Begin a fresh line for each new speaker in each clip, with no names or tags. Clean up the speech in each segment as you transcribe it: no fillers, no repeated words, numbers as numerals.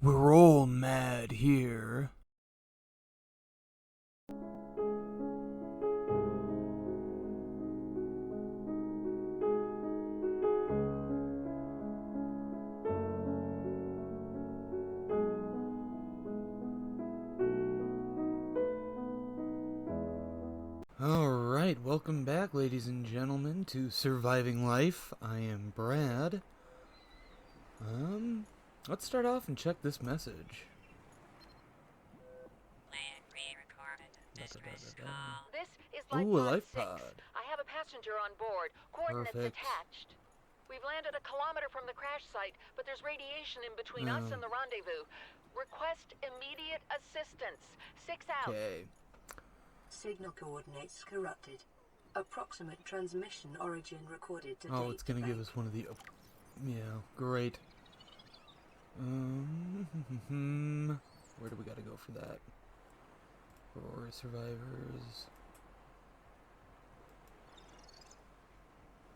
We're all mad here. Alright, welcome back, ladies and gentlemen, to Surviving Life. I am Brad. Let's start off and check this message.
This is
Ooh, a
Life
life
Pod 6.
pod.
I have a passenger on board. Coordinates
Perfect.
attached. We've landed a kilometer from the crash site, but there's radiation in between us and the rendezvous. Request immediate assistance. 6 out.
Okay.
Signal coordinates corrupted. Approximate transmission origin recorded to
Oh,
date.
it's gonna give us one of the... yeah, great. Where do we gotta go for that? Aurora survivors.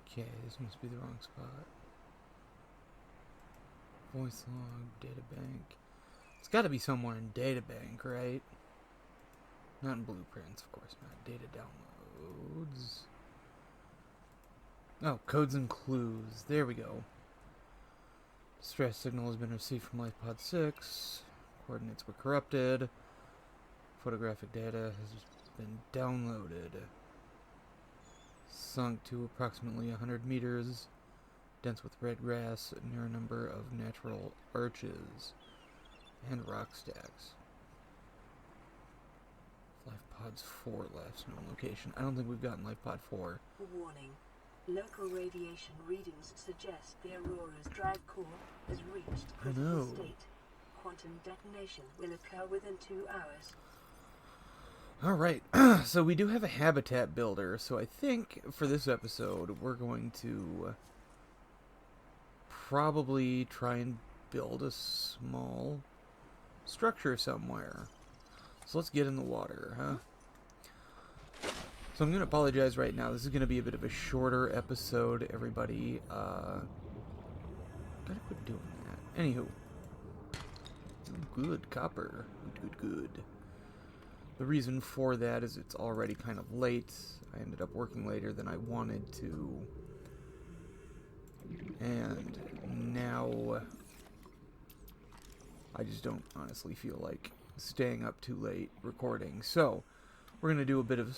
Okay, this must be the wrong spot. Voice log, databank. It's gotta be somewhere in databank, right? Not in blueprints, of course not. Data downloads. Oh, codes and clues. There we go. Distress signal has been received from LifePod 6. Coordinates were corrupted. Photographic data has been downloaded. Sunk to approximately 100 meters. Dense with red grass near a number of natural arches and rock stacks. LifePod's 4 last known location. I don't think we've gotten LifePod 4.
Warning. Local radiation readings suggest the Aurora's drive core has reached critical state. Quantum detonation will occur within 2 hours.
Alright, so we do have a habitat builder, so I think for this episode we're going to probably try and build a small structure somewhere. So let's get in the water, huh? So I'm going to apologize right now. This is going to be a bit of a shorter episode, everybody. Gotta quit doing that. Anywho. Good, copper. Good. The reason for that is it's already kind of late. I ended up working later than I wanted to. And now I just don't honestly feel like staying up too late recording. So we're going to do a bit of a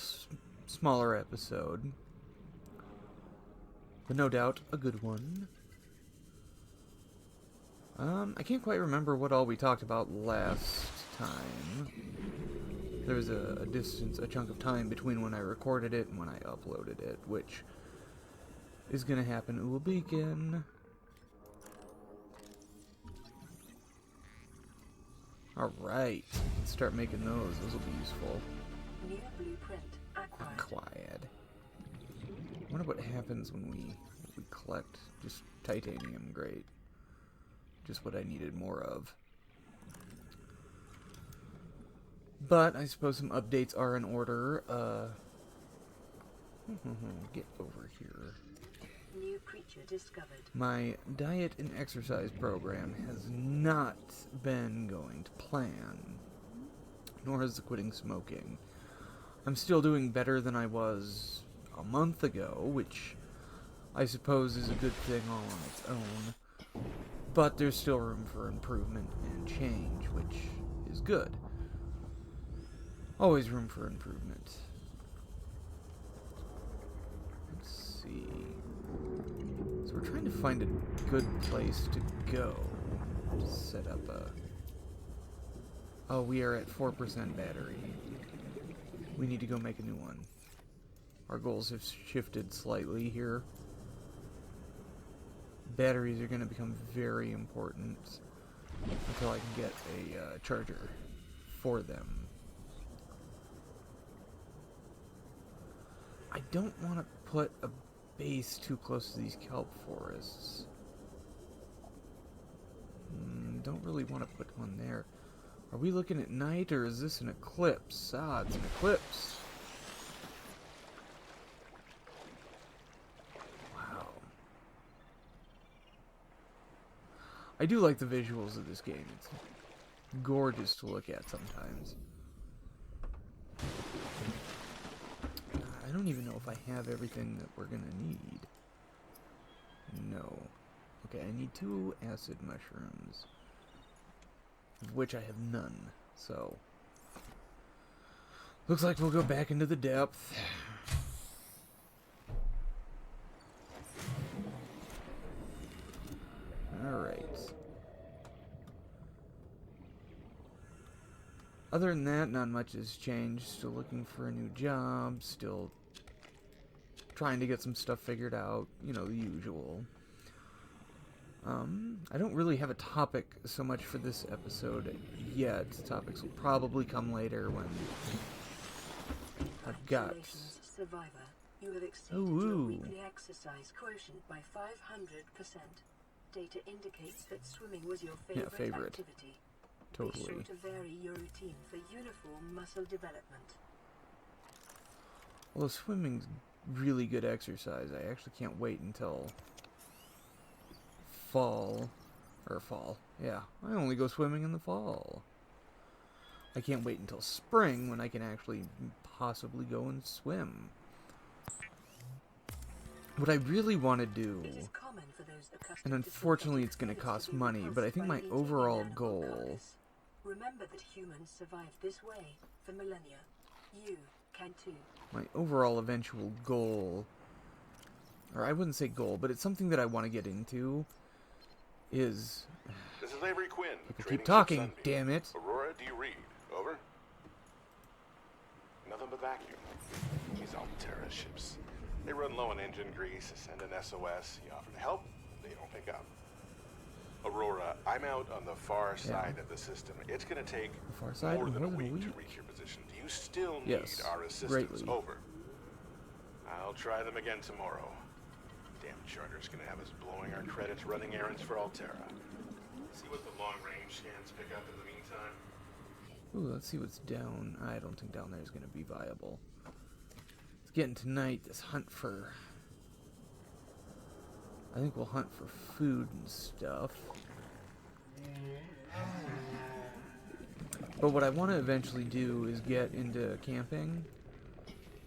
smaller episode. But no doubt a good one. I can't quite remember what all we talked about last time. There was a chunk of time between when I recorded it and when I uploaded it, which is going to happen. Ooh, a beacon. Alright, let's start making those. Those will be useful.
New blueprint acquired.
I wonder what happens when we collect just titanium. Great. Just what I needed more of. But I suppose some updates are in order. Get over here.
New creature discovered.
My diet and exercise program has not been going to plan, nor has the quitting smoking. I'm still doing better than I was a month ago, which I suppose is a good thing all on its own, but there's still room for improvement and change, which is good. Always room for improvement. Let's see. So we're trying to find a good place to go to set up a... Oh, we are at 4% battery. We need to go make a new one. Our goals have shifted slightly here. Batteries are going to become very important until I can get a charger for them. I don't want to put a base too close to these kelp forests. Don't really want to put one there. Are we looking at night, or is this an eclipse? Ah, it's an eclipse. Wow. I do like the visuals of this game. It's gorgeous to look at sometimes. I don't even know if I have everything that we're gonna need. No. Okay, I need 2 acid mushrooms, of which I have none, so looks like we'll go back into the depth. Alright. Other than that, not much has changed. Still looking for a new job, still trying to get some stuff figured out, you know, the usual. I don't really have a topic so much for this episode yet. Topics will probably come later when I've got...
Congratulations, survivor. You have exceeded your weekly exercise quotient by 500%. Data indicates that swimming was your favorite activity.
Totally.
Be sure to vary your routine for uniform muscle development.
Well, swimming's really good exercise. I actually can't wait until fall. Yeah, I only go swimming in the fall. I can't wait until spring when I can actually possibly go and swim. What I really want to do, and unfortunately it's going to cost money, but I think my overall goal...
Remember that humans survived this way for millennia. You can too.
My overall eventual goal, or I wouldn't say goal, but it's something that I want to get into, is...
This is Avery Quinn.
Keep talking, damn it.
Aurora, do you read? Over? Nothing but vacuum. These Altera ships. They run low on engine grease, send an SOS. You offer to help, they don't pick up. Aurora, I'm out on the far side of the system. It's going to take more than a week to reach your position. Do you still need our assistance?
Greatly.
Over. I'll try them again tomorrow. Damn charter's going to have us blowing our credits running errands for Altera. See what the long-range scans pick up in the meantime.
Ooh, let's see what's down. I don't think down there is going to be viable. It's getting tonight, this hunt for... I think we'll hunt for food and stuff. But what I want to eventually do is get into camping.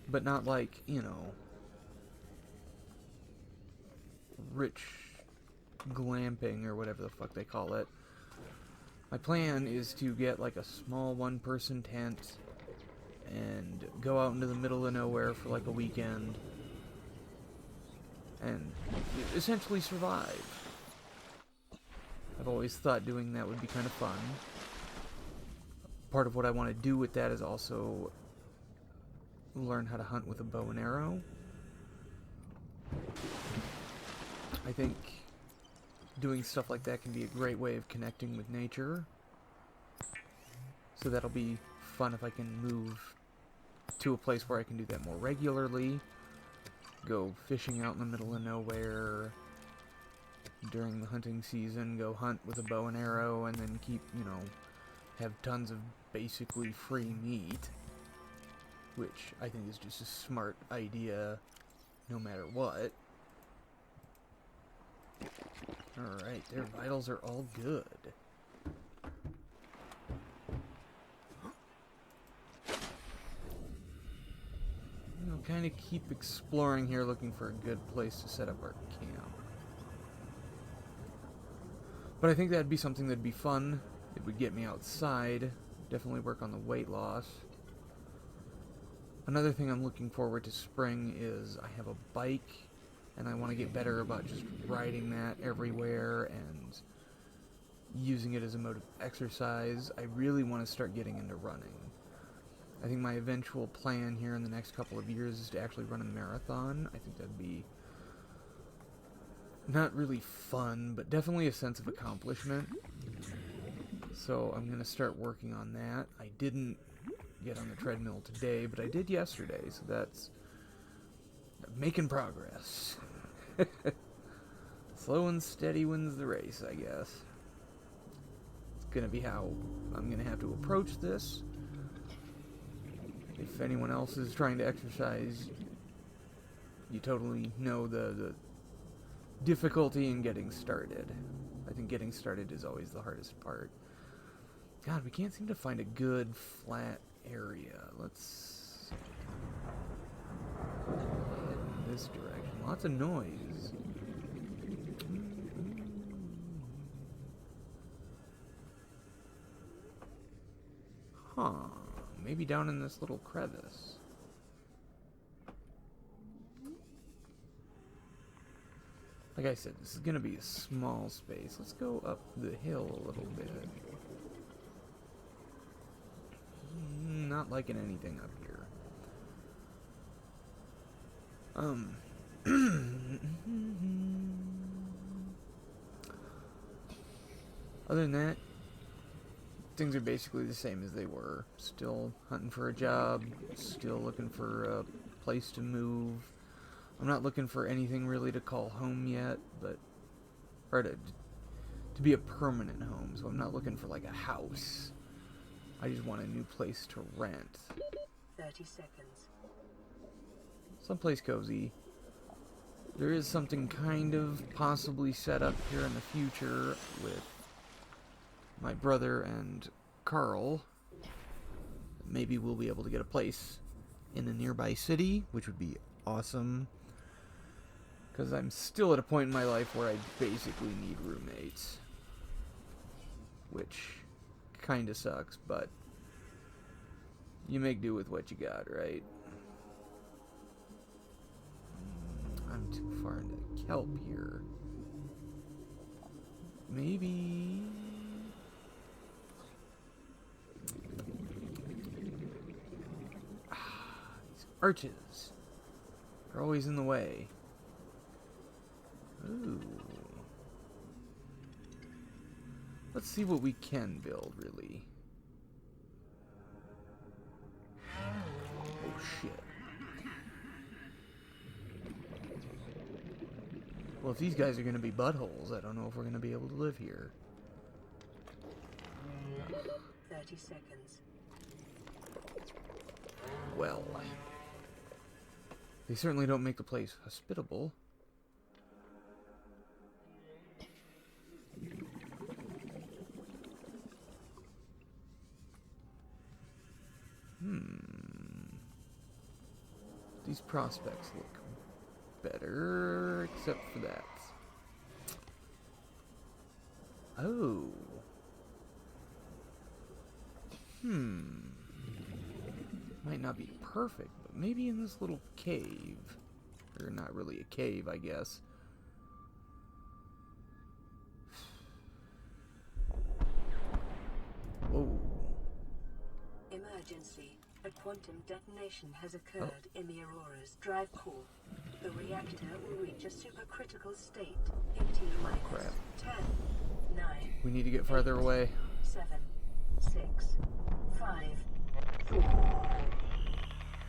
But not like, you know, rich glamping or whatever the fuck they call it. My plan is to get like a small one-person tent and go out into the middle of nowhere for like a weekend and essentially survive. I've always thought doing that would be kind of fun. Part of what I want to do with that is also learn how to hunt with a bow and arrow. I think doing stuff like that can be a great way of connecting with nature. So that'll be fun if I can move to a place where I can do that more regularly. Go fishing out in the middle of nowhere during the hunting season, go hunt with a bow and arrow, and then keep, you know, have tons of basically free meat, which I think is just a smart idea no matter what. Alright, their vitals are all good. We'll kind of keep exploring here, looking for a good place to set up our camp. But I think that'd be something that'd be fun. It would get me outside. Definitely work on the weight loss. Another thing I'm looking forward to spring is I have a bike, and I want to get better about just riding that everywhere and using it as a mode of exercise. I really want to start getting into running. I think my eventual plan here in the next couple of years is to actually run a marathon. I think that'd be not really fun, but definitely a sense of accomplishment. So I'm going to start working on that. I didn't get on the treadmill today, but I did yesterday, so that's making progress. Slow and steady wins the race, I guess. It's going to be how I'm going to have to approach this. If anyone else is trying to exercise, you totally know the difficulty in getting started. I think getting started is always the hardest part. God, we can't seem to find a good flat area. Let's head in this direction. Lots of noise. Huh. Maybe down in this little crevice. Like I said, this is going to be a small space. Let's go up the hill a little bit. Not liking anything up here. Other than that, things are basically the same as they were. Still hunting for a job, still looking for a place to move. I'm not looking for anything really to call home yet, but or to be a permanent home, so I'm not looking for like a house. I just want a new place to rent.
30 seconds.
Someplace cozy. There is something kind of possibly set up here in the future with my brother and Carl. Maybe we'll be able to get a place in a nearby city, which would be awesome. Because I'm still at a point in my life where I basically need roommates. Which kind of sucks, but you make do with what you got, right? I'm too far into kelp here. Maybe... these arches are always in the way. Ooh. Let's see what we can build, really. Oh, shit. Well, if these guys are going to be buttholes, I don't know if we're going to be able to live here.
30 seconds.
Well, they certainly don't make the place hospitable. These prospects look better, except for that. Oh. Might not be perfect, but maybe in this little cave. Or not really a cave, I guess. Whoa.
Emergency. A quantum detonation has occurred in the Aurora's drive core. The reactor will reach a supercritical state in T minus
Crap.
10, 9.
We need to get farther away.
7, 6, 5, 4,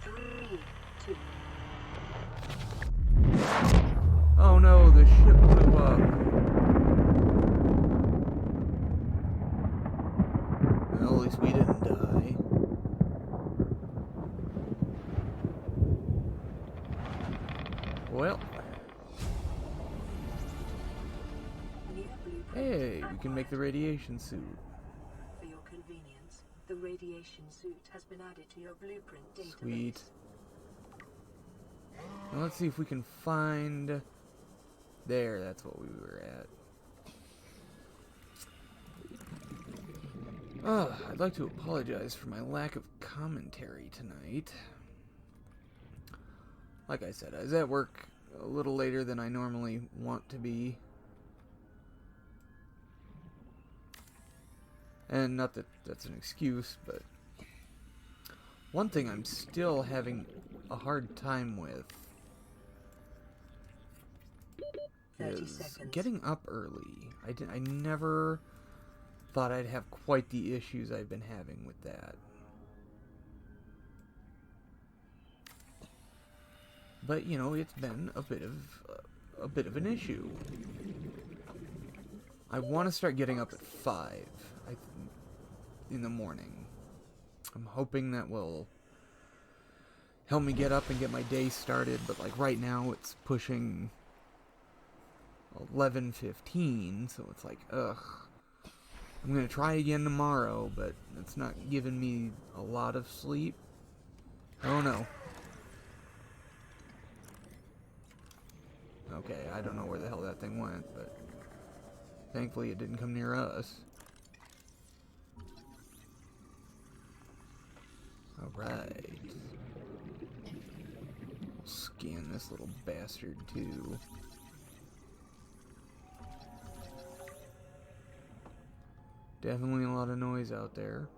3, 2.
Oh no, the ship blew up. Well, at least we didn't die. Well. Hey, we can make the radiation suit.
For your convenience, the radiation suit has been added to your blueprint database.
Sweet. Now let's see if we can find... There, that's what we were at. I'd like to apologize for my lack of commentary tonight. Like I said, I was at work a little later than I normally want to be. And not that that's an excuse, but one thing I'm still having a hard time with is getting up early. I never thought I'd have quite the issues I've been having with that. But, you know, it's been a bit of an issue. I want to start getting up at 5 in the morning. I'm hoping that will help me get up and get my day started, but like right now it's pushing 11:15, so it's like, ugh. I'm gonna try again tomorrow, but it's not giving me a lot of sleep. Oh no. Okay, I don't know where the hell that thing went, but thankfully it didn't come near us. Alright. Scan this little bastard too. Definitely a lot of noise out there.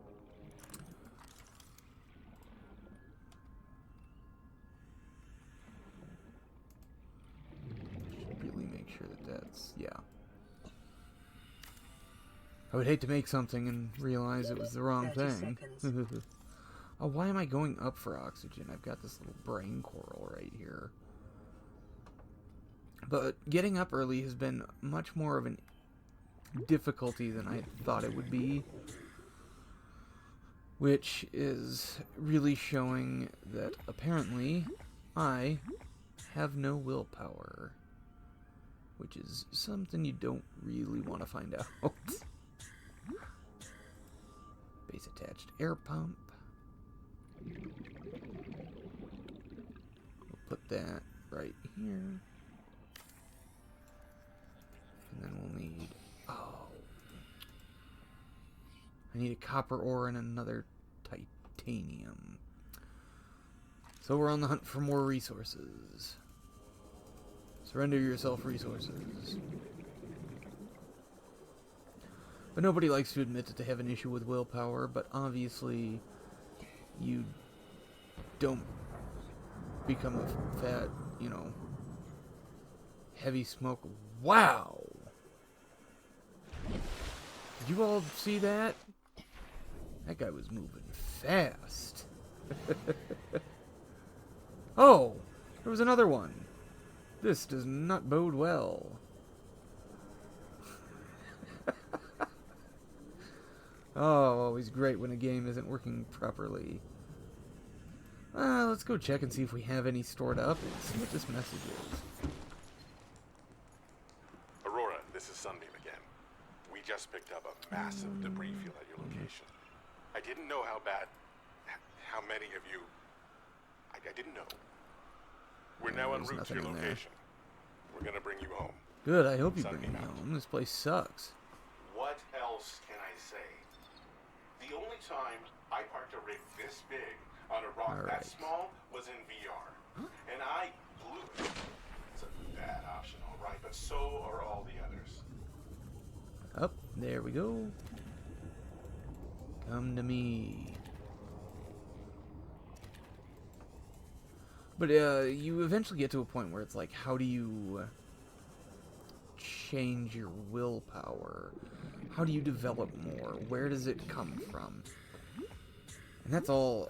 Should really make sure that that's, yeah. I would hate to make something and realize it was the wrong thing. Oh, why am I going up for oxygen? I've got this little brain coral right here. But getting up early has been much more of an difficulty than I thought it would be, which is really showing that apparently I have no willpower, which is something you don't really want to find out. Base attached air pump. We'll put that right here, and then we'll need, oh, I need a copper ore and another titanium. So we're on the hunt for more resources. Surrender yourself resources. But nobody likes to admit that they have an issue with willpower, but obviously you don't become a fat, you know, heavy smoke. Wow! Did you all see that? That guy was moving fast. Oh! There was another one. This does not bode well. Oh, always great when a game isn't working properly. Let's go check and see if we have any stored up and see what this message is.
Aurora, this is Sunbeam again. We just picked up a massive debris field at your location. I didn't know how how many of you... I didn't know. We're now en route to your location. We're gonna bring you home.
Good, I hope you bring me home. This place sucks.
What else can I say? The only time I parked a rig this big on a rock that small was in VR. And I blew it. It's a bad option, alright, but so are all the others.
Up, there we go. Come to me. But you eventually get to a point where it's like, how do you change your willpower? How do you develop more? Where does it come from? And that's all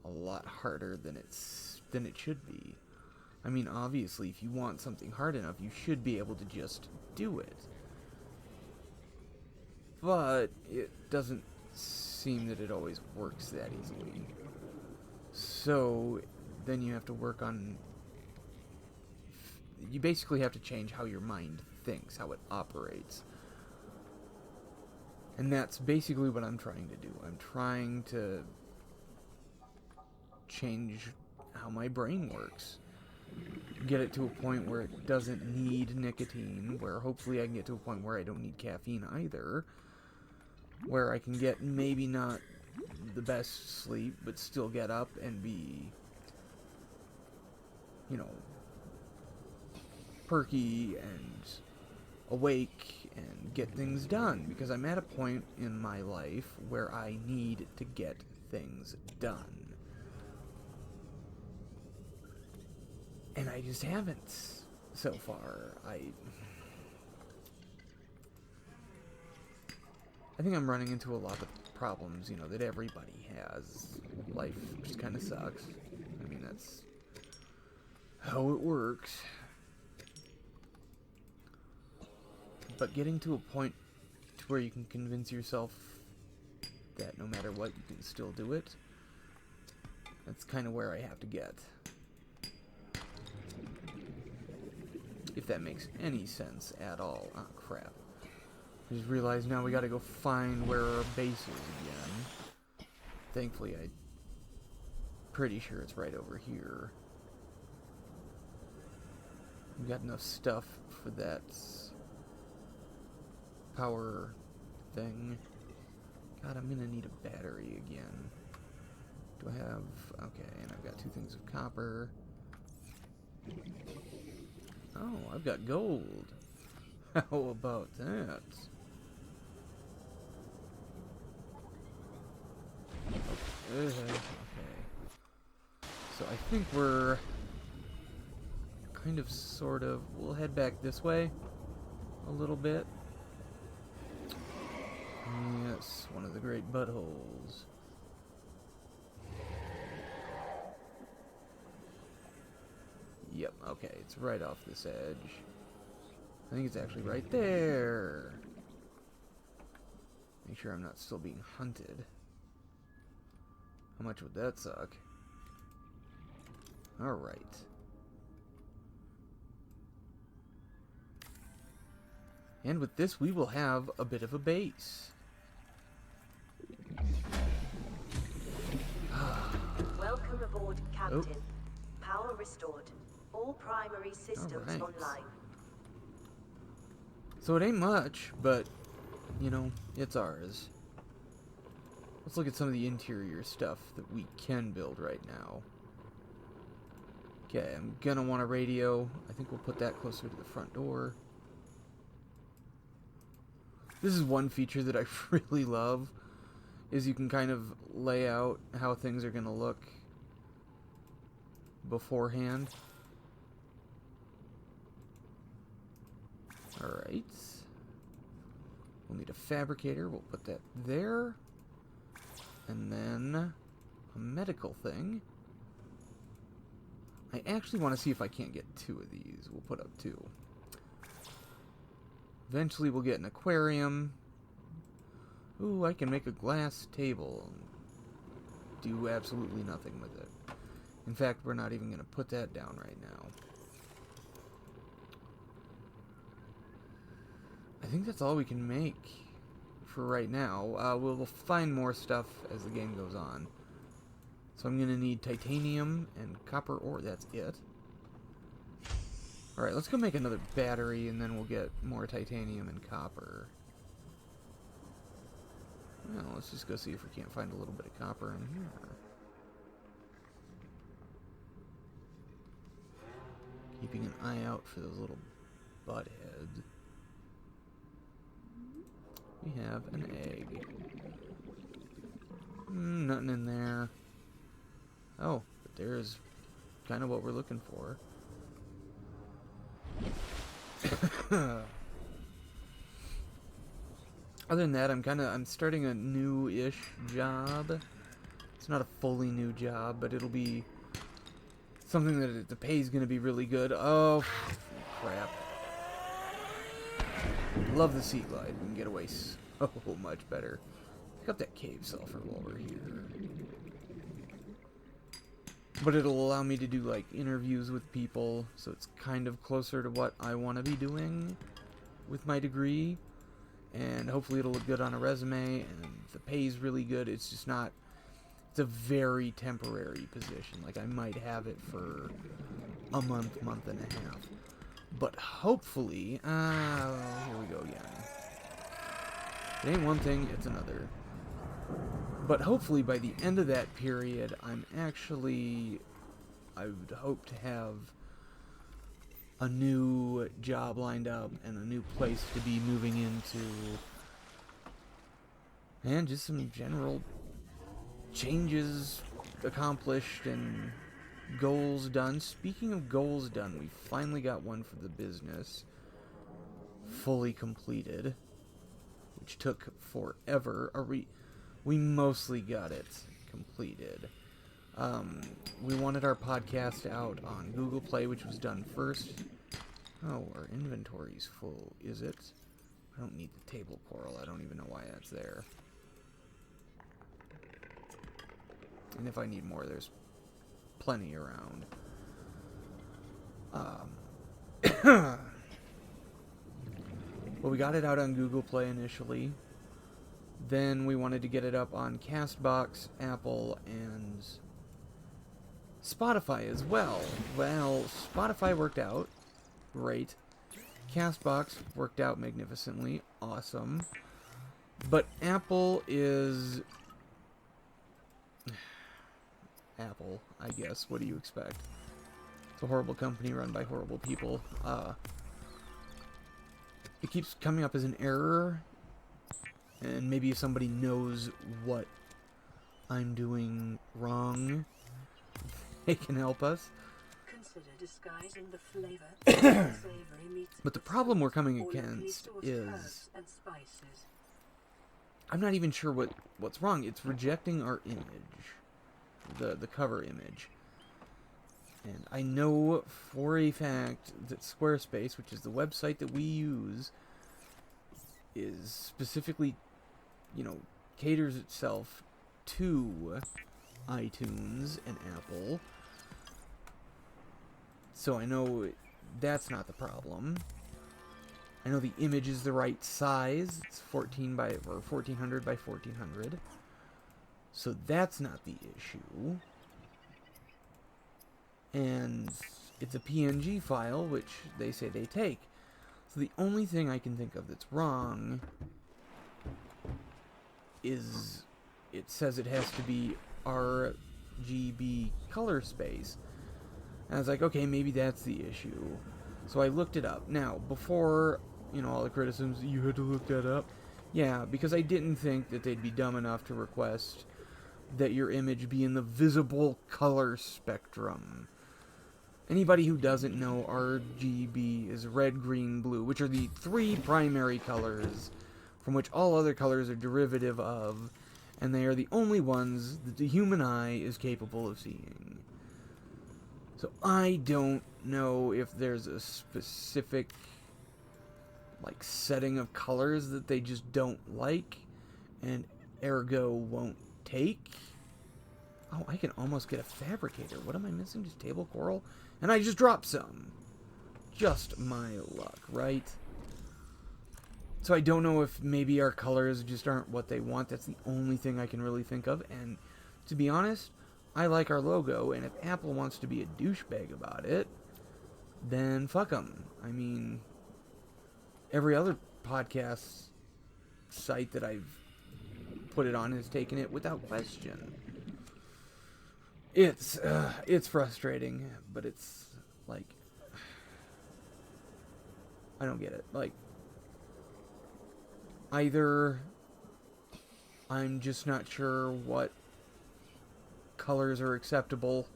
a lot harder than it should be. I mean, obviously, if you want something hard enough, you should be able to just do it. But it doesn't seem that it always works that easily. So then you have to work on... You basically have to change how your mind thinks, how it operates. And that's basically what I'm trying to do. I'm trying to change how my brain works. Get it to a point where it doesn't need nicotine, where hopefully I can get to a point where I don't need caffeine either, where I can get maybe not the best sleep, but still get up and be, you know, perky and awake and get things done, because I'm at a point in my life where I need to get things done. And I just haven't so far. I think I'm running into a lot of problems, you know, that everybody has. Life just kind of sucks. I mean, that's how it works. But getting to a point to where you can convince yourself that no matter what, you can still do it, that's kind of where I have to get. If that makes any sense at all. Oh, crap. I just realized now we gotta go find where our base is again. Thankfully, I'm pretty sure it's right over here. We got enough stuff for that power thing. God, I'm gonna need a battery again. Do I have... Okay, and I've got 2 things of copper. Oh, I've got gold. How about that? Okay. So I think we're kind of, sort of... We'll head back this way a little bit. Yes, one of the great buttholes. Yep, okay, it's right off this edge. I think it's actually right there. Make sure I'm not still being hunted. How much would that suck? Alright. And with this, we will have a bit of a base.
Welcome aboard, Captain.
Oh.
Power restored. All primary systems
Alright.
online.
So it ain't much, but, you know, it's ours. Let's look at some of the interior stuff that we can build right now. Okay, I'm gonna want a radio. I think we'll put that closer to the front door. This is one feature that I really love, is you can kind of lay out how things are gonna look beforehand. Alright. We'll need a fabricator. We'll put that there. And then a medical thing. I actually want to see if I can't get 2 of these. We'll put up 2. Eventually we'll get an aquarium. Ooh, I can make a glass table. Do absolutely nothing with it. In fact, we're not even going to put that down right now. I think that's all we can make for right now. We'll find more stuff as the game goes on. So I'm going to need titanium and copper ore. That's it. Alright, let's go make another battery, and then we'll get more titanium and copper. Well, let's just go see if we can't find a little bit of copper in here. Keeping an eye out for those little butt heads. We have an egg. Nothing in there. Oh, but there's kind of what we're looking for. Other than that, I'm starting a new-ish job. It's not a fully new job, but it'll be something that the pay's gonna be really good. Oh, crap. Love the sea glide. We can get away so much better. Pick up that cave sulfur while we're here. But it'll allow me to do, like, interviews with people, so it's kind of closer to what I want to be doing with my degree. And hopefully it'll look good on a resume, and the pay's really good. It's just not... It's a very temporary position. Like, I might have it for a month, month and a half. But hopefully... here we go again. It ain't one thing, it's another. But hopefully by the end of that period, I would hope to have a new job lined up and a new place to be moving into. And just some general changes accomplished and goals done. Speaking of goals done, we finally got one for the business fully completed, which took forever. We mostly got it completed. We wanted our podcast out on Google Play, which was done first. Oh, our inventory's full, is it? I don't need the table coral. I don't even know why that's there. And if I need more, there's plenty around. Well, we got it out on Google Play initially. Then we wanted to get it up on Castbox, Apple, and Spotify as well. Well, Spotify worked out. Great. Castbox worked out magnificently. Awesome. But Apple is... Apple, I guess. What do you expect? It's a horrible company run by horrible people. It keeps coming up as an error. And maybe if somebody knows what I'm doing wrong, they can help us.
Consider disguising the flavor.
But the problem we're coming against is... I'm not even sure what's wrong. It's rejecting our image. The cover image. And I know for a fact that Squarespace, which is the website that we use, is specifically, you know, caters itself to iTunes and Apple. So I know that's not the problem. I know the image is the right size. It's 1400 by 1400. So that's not the issue. And it's a PNG file, which they say they take. So the only thing I can think of that's wrong is it says it has to be RGB color space. And I was like, okay, maybe that's the issue. So I looked it up. Now, before, you know, all the criticisms, you had to look that up. Yeah, because I didn't think that they'd be dumb enough to request that your image be in the visible color spectrum. Anybody who doesn't know, RGB is red, green, blue, which are the three primary colors from which all other colors are derivative of, and they are the only ones that the human eye is capable of seeing. So I don't know if there's a specific, like, setting of colors that they just don't like, and ergo won't take. Oh, I can almost get a fabricator. What am I missing? Just table coral? And I just dropped some. Just my luck, right? So I don't know if maybe our colors just aren't what they want. That's the only thing I can really think of. And to be honest, I like our logo. And if Apple wants to be a douchebag about it, then fuck them. I mean, every other podcast site that I've put it on has taken it without question. It's frustrating, but it's like, I don't get it. Like, either I'm just not sure what colors are acceptable,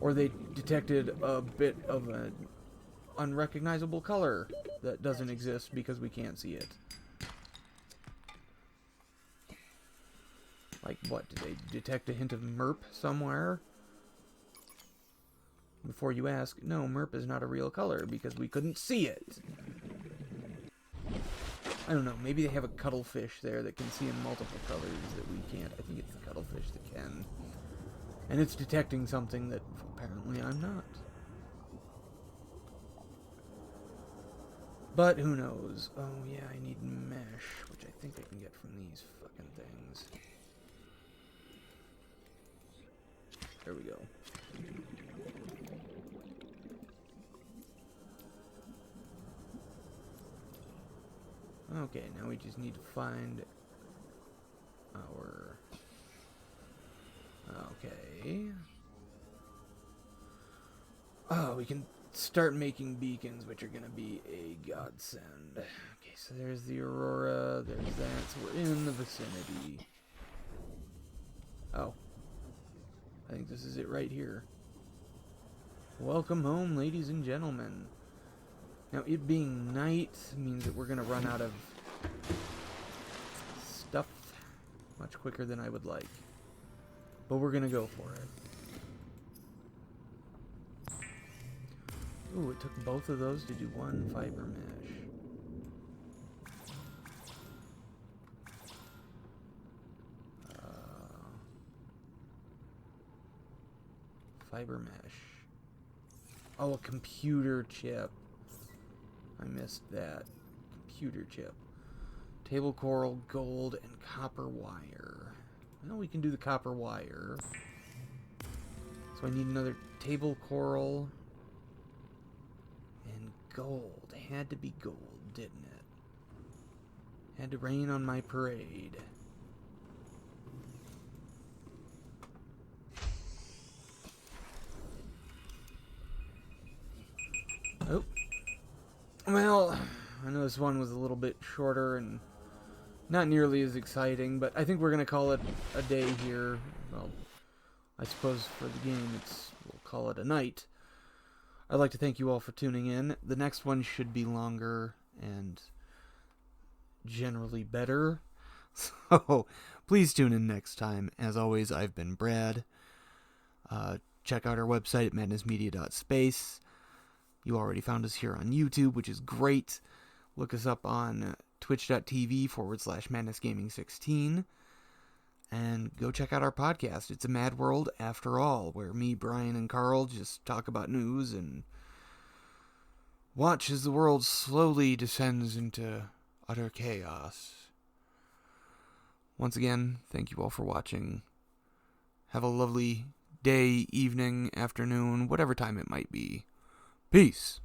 or they detected a bit of an unrecognizable color that doesn't exist because we can't see it. Like, what? Did they detect a hint of MERP somewhere? Before you ask, no, MERP is not a real color because we couldn't see it. I don't know. Maybe they have a cuttlefish there that can see in multiple colors that we can't. I think it's the cuttlefish that can. And it's detecting something that apparently I'm not. But who knows? Oh, yeah, I need mesh, which I think I can get from these fucking things. There we go. Okay, now we just need to find our... Okay. Oh, we can start making beacons, which are going to be a godsend. Okay, so there's the Aurora, there's that, so we're in the vicinity. Oh. I think this is it right here. Welcome home, ladies and gentlemen. Now, it being night means that we're going to run out of stuff much quicker than I would like. But we're going to go for it. Ooh, it took both of those to do one fiber mesh. Fiber mesh. Oh, a computer chip. I missed that. Computer chip. Table coral, gold, and copper wire. Well, we can do the copper wire. So I need another table coral and gold. Had to be gold, didn't it? Had to rain on my parade. Oh. Well, I know this one was a little bit shorter and not nearly as exciting, but I think we're going to call it a day here. Well, I suppose for the game, we'll call it a night. I'd like to thank you all for tuning in. The next one should be longer and generally better. So, please tune in next time. As always, I've been Brad. Check out our website at madnessmedia.space. You already found us here on YouTube, which is great. Look us up on twitch.tv/madnessgaming16. And go check out our podcast. It's a mad world after all, where me, Brian, and Carl just talk about news and watch as the world slowly descends into utter chaos. Once again, thank you all for watching. Have a lovely day, evening, afternoon, whatever time it might be. Peace.